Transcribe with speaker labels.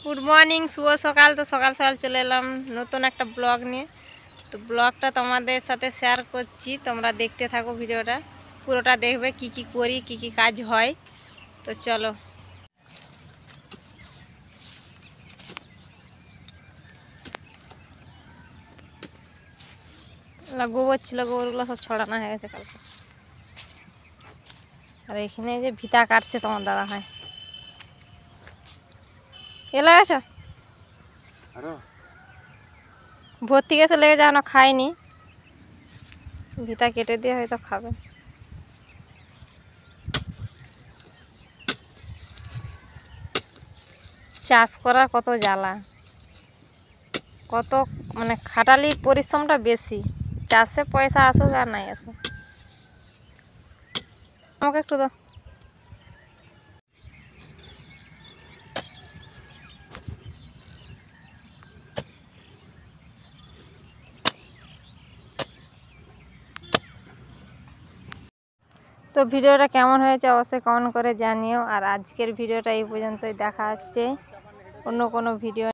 Speaker 1: Good morning, শুভ সকাল। তো সকাল সকাল চলে এলাম নতুন একটা ব্লগ নিয়ে। তো ব্লগটা তোমাদের সাথে শেয়ার করছি, তোমরা দেখতে থাকো ভিডিওটা, পুরোটা দেখবে কি কি করি, কি কি কাজ হয়। তো চলো। গোবর ছিল, গোবরগুলো সব ছড়ানো হয়ে গেছে কালকে। আর এখানে যে ভিতা কাটছে তোমার দাদা হয়, এলা গেছো ভর্তি গেছে লেগে যাও না, খাইনি। ভিতা কেটে দিয়ে হয়তো খাবে। চাষ করার কত জ্বালা, কত মানে খাটালি, পরিশ্রমটা বেশি। চাষে পয়সা আসুক আর নাই আসুক। আমাকে একটু দাও। তো ভিডিওটা কেমন হয়েছে অবশ্যই কমেন্ট করে জানিও। আর আজকের ভিডিওটা এই পর্যন্তই, দেখা হচ্ছে অন্য কোনো ভিডিও।